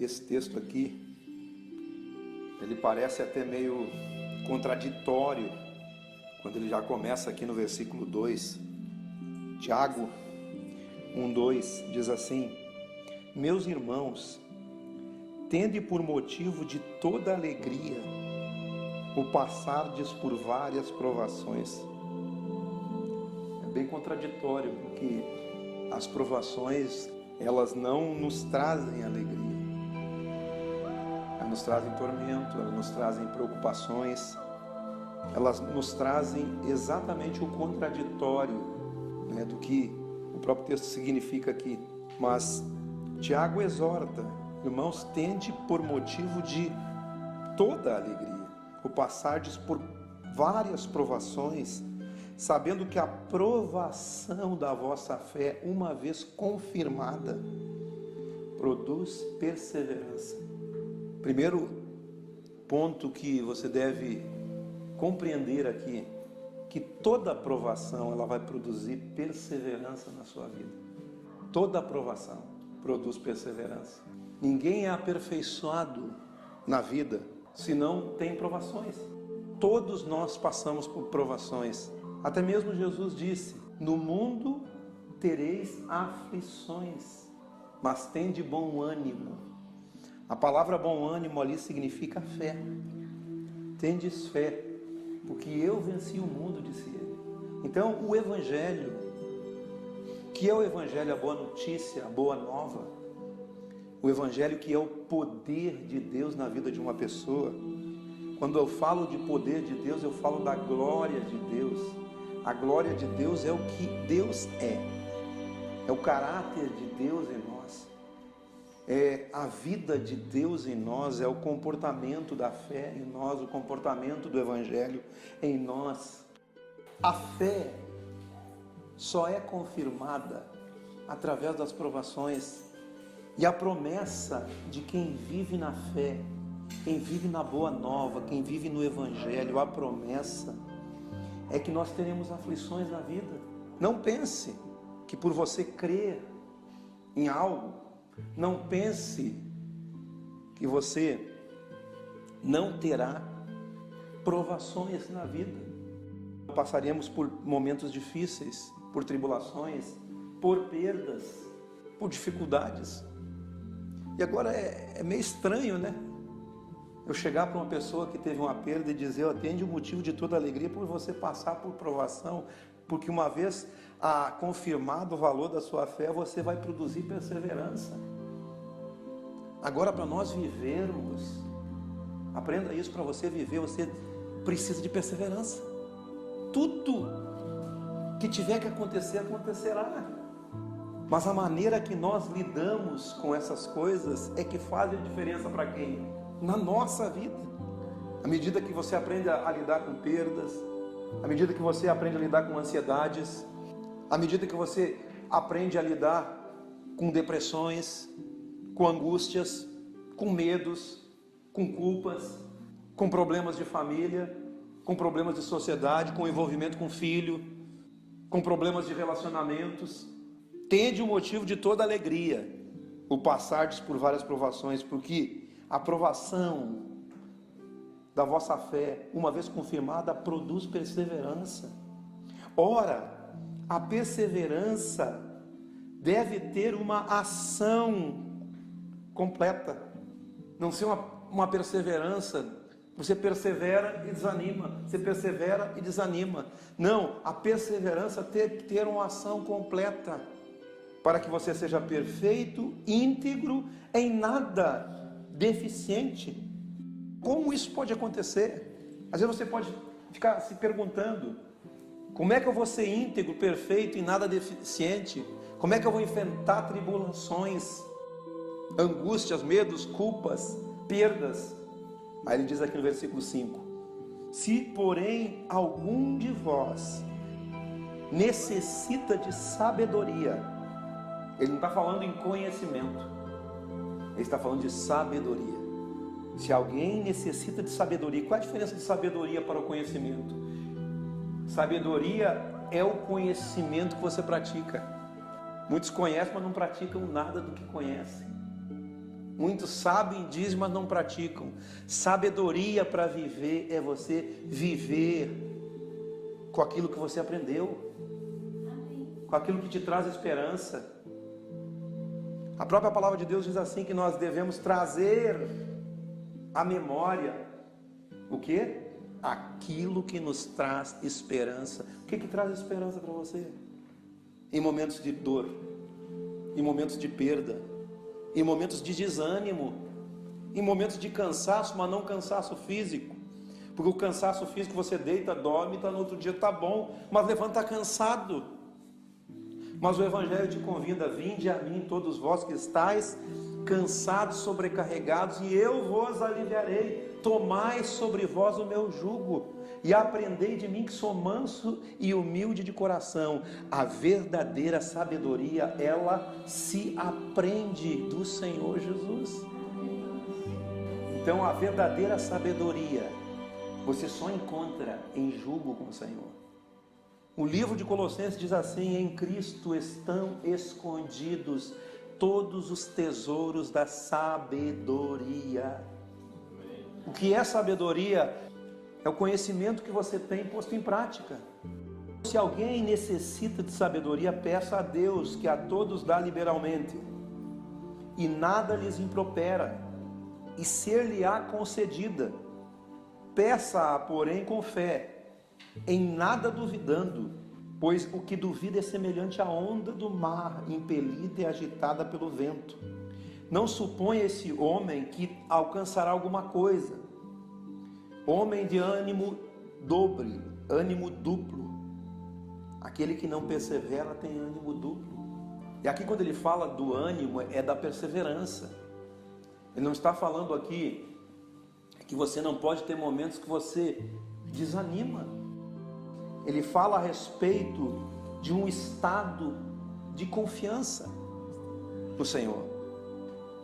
esse texto aqui, ele parece até meio contraditório, quando ele já começa aqui no versículo 2. Tiago 1:2 diz assim: meus irmãos, tende por motivo de toda alegria o passardes por várias provações. É bem contraditório, porque as provações, elas não nos trazem alegria. Elas nos trazem tormento, elas nos trazem preocupações, elas nos trazem exatamente o contraditório, né, do que o próprio texto significa aqui. Mas Tiago exorta: irmãos, tende por motivo de toda alegria o passardes por várias provações, sabendo que a provação da vossa fé, uma vez confirmada, produz perseverança. Primeiro ponto que você deve compreender aqui, que toda aprovação ela vai produzir perseverança na sua vida. Toda aprovação produz perseverança. Ninguém é aperfeiçoado na vida se não tem provações. Todos nós passamos por provações. Até mesmo Jesus disse: no mundo tereis aflições, mas tende bom ânimo. A palavra bom ânimo ali significa fé. Tendes fé, porque eu venci o mundo, disse ele. Então o Evangelho, que é o Evangelho, a boa notícia, a boa nova, o Evangelho que é o poder de Deus na vida de uma pessoa. Quando eu falo de poder de Deus, eu falo da glória de Deus. A glória de Deus é o que Deus é o caráter de Deus em nós, é a vida de Deus em nós, é o comportamento da fé em nós, o comportamento do Evangelho em nós. A fé só é confirmada através das provações, e a promessa de quem vive na fé, quem vive na boa nova, quem vive no Evangelho, a promessa é que nós teremos aflições na vida. Não pense que por você crer em algo, não pense que você não terá provações na vida. Passaremos por momentos difíceis, por tribulações, por perdas, por dificuldades. E agora é meio estranho, né? Eu chegar para uma pessoa que teve uma perda e dizer: eu atendo o motivo de toda alegria por você passar por provação, porque uma vez confirmado o valor da sua fé, você vai produzir perseverança. Agora, para nós vivermos, aprenda isso, para você viver, você precisa de perseverança. Tudo que tiver que acontecer, acontecerá. Mas a maneira que nós lidamos com essas coisas é que faz a diferença para quem? Na nossa vida. À medida que você aprende a lidar com perdas, à medida que você aprende a lidar com ansiedades, à medida que você aprende a lidar com depressões, com angústias, com medos, com culpas, com problemas de família, com problemas de sociedade, com envolvimento com filho, com problemas de relacionamentos, tende o motivo de toda alegria o passardes por várias provações, porque a provação da vossa fé, uma vez confirmada, produz perseverança. Ora, a perseverança deve ter uma ação completa, não ser uma perseverança, você persevera e desanima, você persevera e desanima. Não, a perseverança tem que ter uma ação completa, para que você seja perfeito, íntegro, em nada deficiente. Como isso pode acontecer? Às vezes você pode ficar se perguntando: como é que eu vou ser íntegro, perfeito e nada deficiente? Como é que eu vou enfrentar tribulações, angústias, medos, culpas, perdas? Aí ele diz aqui no versículo 5: se porém algum de vós necessita de sabedoria, ele não está falando em conhecimento, ele está falando de sabedoria. Se alguém necessita de sabedoria, qual é a diferença de sabedoria para o conhecimento? Sabedoria é o conhecimento que você pratica. Muitos conhecem, mas não praticam nada do que conhecem. Muitos sabem, dizem, mas não praticam. Sabedoria para viver é você viver com aquilo que você aprendeu, com aquilo que te traz esperança. A própria palavra de Deus diz assim, que nós devemos trazer à memória o quê? Aquilo que nos traz esperança. O que traz esperança para você? Em momentos de dor, em momentos de perda, em momentos de desânimo, em momentos de cansaço, mas não cansaço físico. Porque o cansaço físico, você deita, dorme, no outro dia está bom, mas levanta cansado. Mas o Evangelho te convida: vinde a mim todos vós que estáis cansados, sobrecarregados, e eu vos aliviarei. Tomai sobre vós o meu jugo, e aprendei de mim, que sou manso e humilde de coração. A verdadeira sabedoria, ela se aprende do Senhor Jesus. Então a verdadeira sabedoria você só encontra em jugo com o Senhor. O livro de Colossenses diz assim: em Cristo estão escondidos todos os tesouros da sabedoria. O que é sabedoria? É o conhecimento que você tem posto em prática. Se alguém necessita de sabedoria, peça a Deus, que a todos dá liberalmente, e nada lhes impropera, e ser-lhe-á concedida. Peça-a, porém, com fé, em nada duvidando, pois o que duvida é semelhante à onda do mar, impelida e agitada pelo vento. Não suponha esse homem que alcançará alguma coisa. Homem de ânimo dobre, ânimo duplo. Aquele que não persevera tem ânimo duplo. E aqui, quando ele fala do ânimo, é da perseverança. Ele não está falando aqui que você não pode ter momentos que você desanima. Ele fala a respeito de um estado de confiança no Senhor.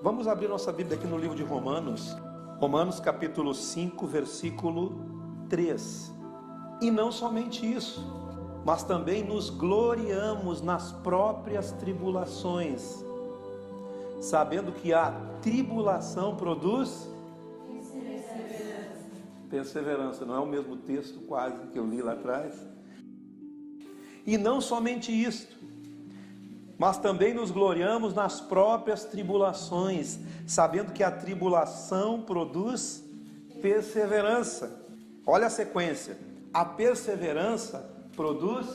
Vamos abrir nossa Bíblia aqui no livro de Romanos. Romanos capítulo 5, versículo 3. E não somente isso, mas também nos gloriamos nas próprias tribulações, sabendo que a tribulação produz perseverança. Não é o mesmo texto quase que eu li lá atrás? E não somente isto, mas também nos gloriamos nas próprias tribulações, sabendo que a tribulação produz perseverança. Olha a sequência: a perseverança produz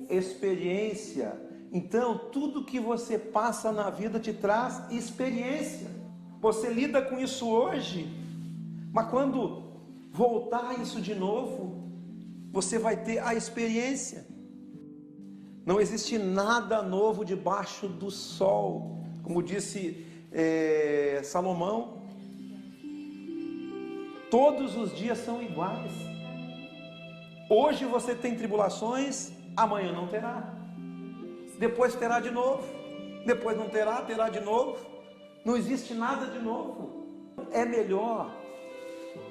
experiência. Então, tudo que você passa na vida te traz experiência. Você lida com isso hoje, mas quando voltar isso de novo, você vai ter a experiência. Não existe nada novo debaixo do sol, como disse Salomão. Todos os dias são iguais. Hoje você tem tribulações, amanhã não terá, depois terá de novo, depois não terá, terá de novo. Não existe nada de novo. É melhor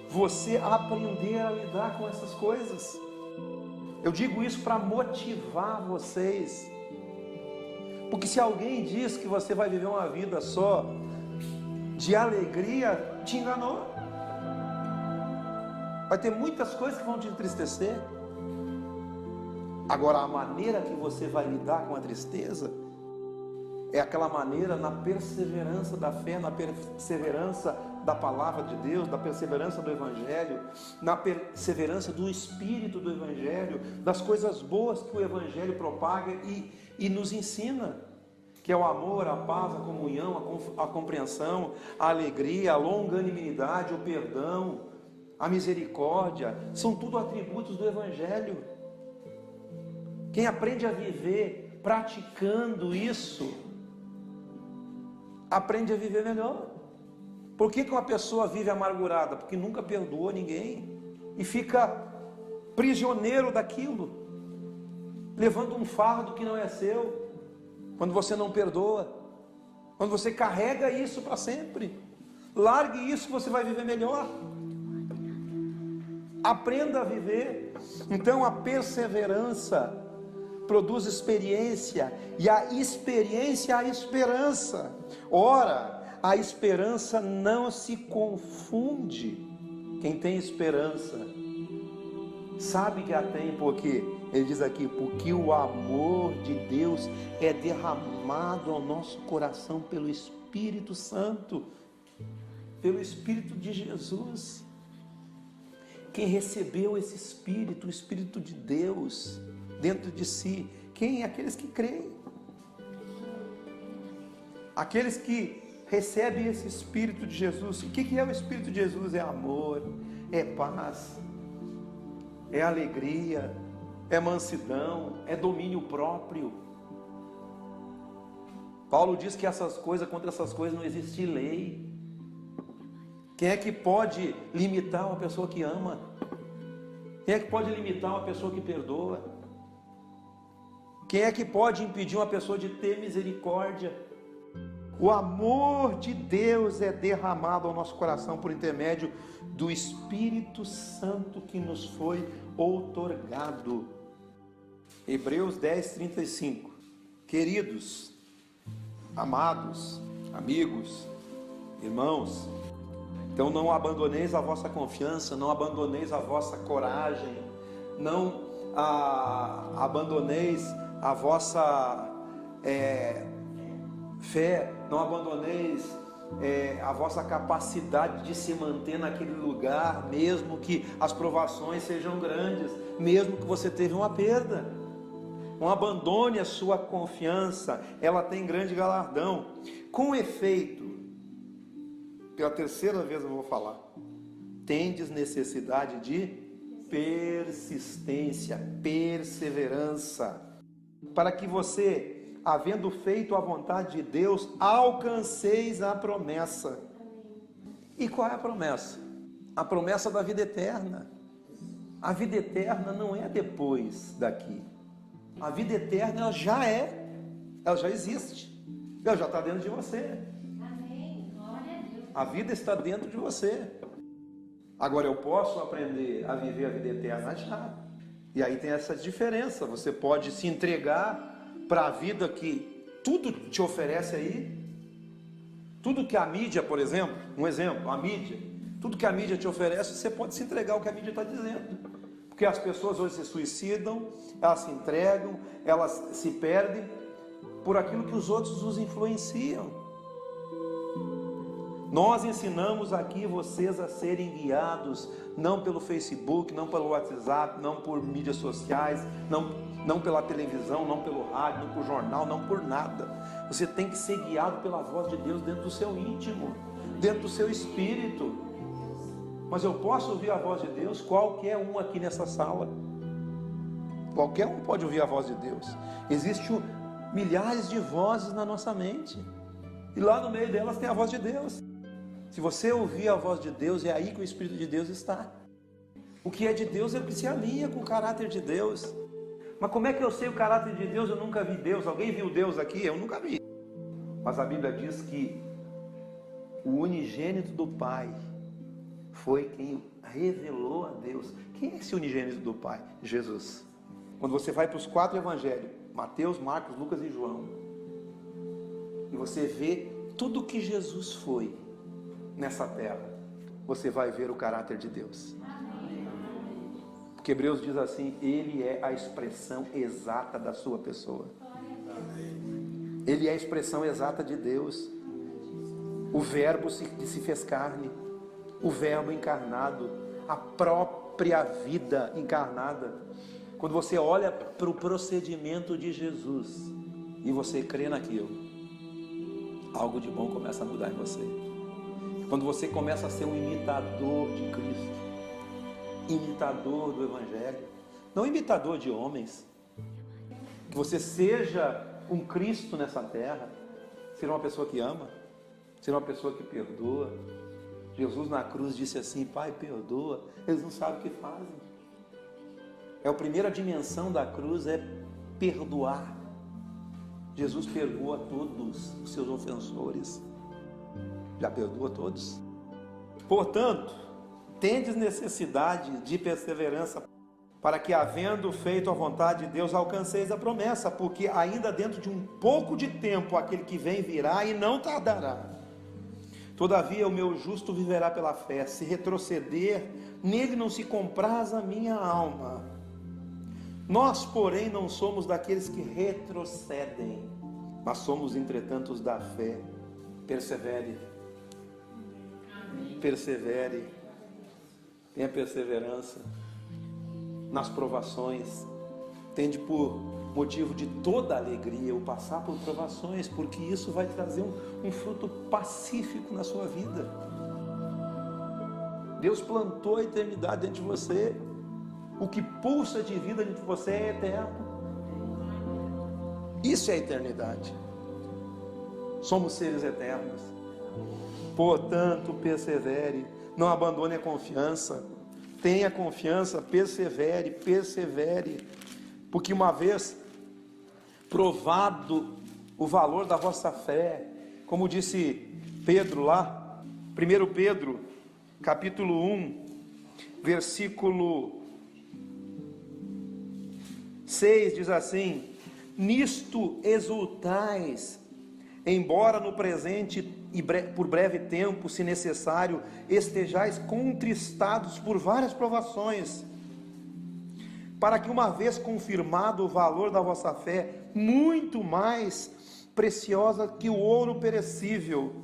você aprender a lidar com essas coisas. Eu digo isso para motivar vocês, porque se alguém diz que você vai viver uma vida só de alegria, te enganou. Vai ter muitas coisas que vão te entristecer. Agora, a maneira que você vai lidar com a tristeza é aquela maneira na perseverança da fé, na perseverança da palavra de Deus, da perseverança do Evangelho, na perseverança do Espírito do Evangelho, das coisas boas que o Evangelho propaga e nos ensina, que é o amor, a paz, a comunhão, a compreensão, a alegria, a longanimidade, o perdão, a misericórdia. São tudo atributos do Evangelho. Quem aprende a viver praticando isso, aprende a viver melhor. Por que uma pessoa vive amargurada? Porque nunca perdoou ninguém e fica prisioneiro daquilo, levando um fardo que não é seu. Quando você não perdoa, quando você carrega isso para sempre, largue isso, você vai viver melhor. Aprenda a viver. Então a perseverança produz experiência, e a experiência a esperança. Ora, a esperança não se confunde. Quem tem esperança sabe que a tem, porque ele diz aqui, porque o amor de Deus é derramado ao nosso coração pelo Espírito Santo, pelo Espírito de Jesus. Quem recebeu esse Espírito, o Espírito de Deus dentro de si, quem? Aqueles que creem, aqueles que recebem esse Espírito de Jesus. O que é o Espírito de Jesus? É amor, é paz, é alegria, é mansidão, é domínio próprio. Paulo diz que contra essas coisas não existe lei. Quem é que pode limitar uma pessoa que ama? Quem é que pode limitar uma pessoa que perdoa? Quem é que pode impedir uma pessoa de ter misericórdia? O amor de Deus é derramado ao nosso coração por intermédio do Espírito Santo que nos foi outorgado. Hebreus 10, 35. Queridos, amados, amigos, irmãos, então não abandoneis a vossa confiança, não abandoneis a vossa coragem, não abandoneis a vossa fé, não abandoneis a vossa capacidade de se manter naquele lugar, mesmo que as provações sejam grandes, mesmo que você teve uma perda. Não abandone a sua confiança, ela tem grande galardão. Com efeito, pela terceira vez eu vou falar, tendes necessidade de persistência, perseverança, para que você, havendo feito a vontade de Deus, alcanceis a promessa. E qual é a promessa? A promessa da vida eterna. A vida eterna não é depois daqui. A vida eterna ela já existe, ela já está dentro de você. Amém. Glória a Deus. A vida está dentro de você. Agora eu posso aprender a viver a vida eterna já. E aí tem essa diferença. Você pode se entregar para a vida que tudo te oferece aí. Tudo que a mídia, por exemplo, a mídia, tudo que a mídia te oferece, você pode se entregar ao que a mídia está dizendo. Porque as pessoas hoje se suicidam, elas se entregam, elas se perdem por aquilo que os outros os influenciam. Nós ensinamos aqui vocês a serem guiados, não pelo Facebook, não pelo WhatsApp, não por mídias sociais, não pela televisão, não pelo rádio, não por jornal, não por nada. Você tem que ser guiado pela voz de Deus dentro do seu íntimo, dentro do seu espírito. Mas eu posso ouvir a voz de Deus? Qualquer um aqui nessa sala. Qualquer um pode ouvir a voz de Deus. Existem milhares de vozes na nossa mente. E lá no meio delas tem a voz de Deus. Se você ouvir a voz de Deus, é aí que o Espírito de Deus está. O que é de Deus é o que se alinha com o caráter de Deus. Mas como é que eu sei o caráter de Deus? Eu nunca vi Deus. Alguém viu Deus aqui? Eu nunca vi. Mas a Bíblia diz que o unigênito do Pai foi quem revelou a Deus. Quem é esse unigênito do Pai? Jesus. Quando você vai para os 4 evangelhos, Mateus, Marcos, Lucas e João, e você vê tudo que Jesus foi nessa terra, você vai ver o caráter de Deus. Porque Hebreus diz assim, Ele é a expressão exata da sua pessoa. Ele é a expressão exata de Deus. O verbo que se fez carne, o verbo encarnado, a própria vida encarnada. Quando você olha para o procedimento de Jesus e você crê naquilo, algo de bom começa a mudar em você. Quando você começa a ser um imitador de Cristo, imitador do Evangelho, não imitador de homens, que você seja um Cristo nessa terra, ser uma pessoa que ama, ser uma pessoa que perdoa. Jesus na cruz disse assim, Pai, perdoa, eles não sabem o que fazem. A primeira dimensão da cruz é perdoar. Jesus perdoa todos os seus ofensores. Já perdoa todos. Portanto, tendes necessidade de perseverança, para que, havendo feito a vontade de Deus, alcanceis a promessa, porque ainda dentro de um pouco de tempo, aquele que vem virá e não tardará. Todavia o meu justo viverá pela fé. Se retroceder, nele não se compraz a minha alma. Nós, porém, não somos daqueles que retrocedem, mas somos, entretanto, os da fé. Persevere. Persevere. Tenha perseverança nas provações. Tende por motivo de toda alegria o passar por provações, porque isso vai trazer um fruto pacífico na sua vida. Deus plantou a eternidade dentro de você. O que pulsa de vida dentro de você é eterno. Isso é a eternidade. Somos seres eternos. Portanto, persevere, não abandone a confiança. Tenha confiança, persevere, persevere. Porque uma vez provado o valor da vossa fé, como disse Pedro lá, 1 Pedro, capítulo 1, versículo 6, diz assim: nisto exultais, embora no presente e por breve tempo, se necessário, estejais contristados por várias provações, para que, uma vez confirmado o valor da vossa fé, muito mais preciosa que o ouro perecível,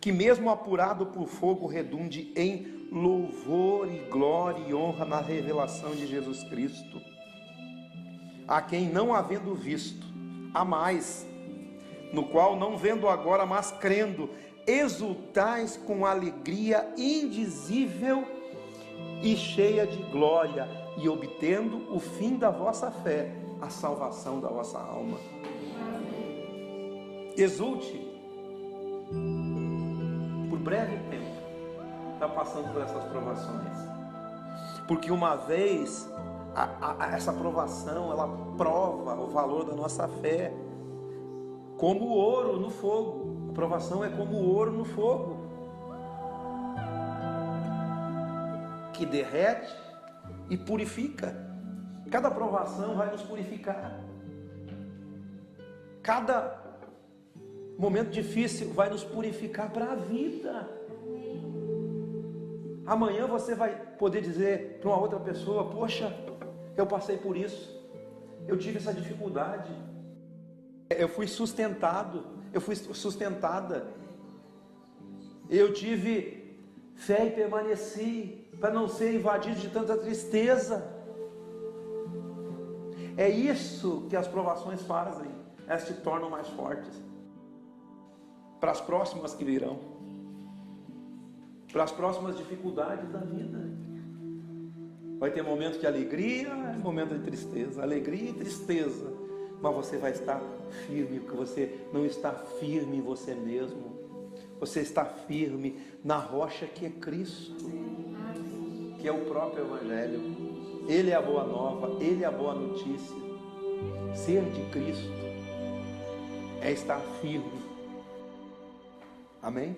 que mesmo apurado por fogo redunde em louvor e glória e honra na revelação de Jesus Cristo, a quem, não havendo visto, há mais, no qual, não vendo agora, mas crendo, exultais com alegria indizível e cheia de glória, e obtendo o fim da vossa fé, a salvação da vossa alma. Exulte. Por breve tempo está passando por essas provações, porque uma vez essa provação, ela prova o valor da nossa fé, como o ouro no fogo. A provação é como o ouro no fogo, que derrete e purifica. Cada provação vai nos purificar. Cada momento difícil vai nos purificar para a vida. Amanhã você vai poder dizer para uma outra pessoa: poxa, eu passei por isso, eu tive essa dificuldade, eu fui sustentado, eu fui sustentada, eu tive fé e permaneci, para não ser invadido de tanta tristeza. É isso que as provações fazem, elas te tornam mais fortes para as próximas que virão, para as próximas dificuldades da vida. Vai ter momentos de alegria, momentos de tristeza, alegria e tristeza, mas você vai estar firme, porque você não está firme em você mesmo, você está firme na rocha que é Cristo, que é o próprio Evangelho. Ele é a boa nova, Ele é a boa notícia. Ser de Cristo é estar firme. Amém?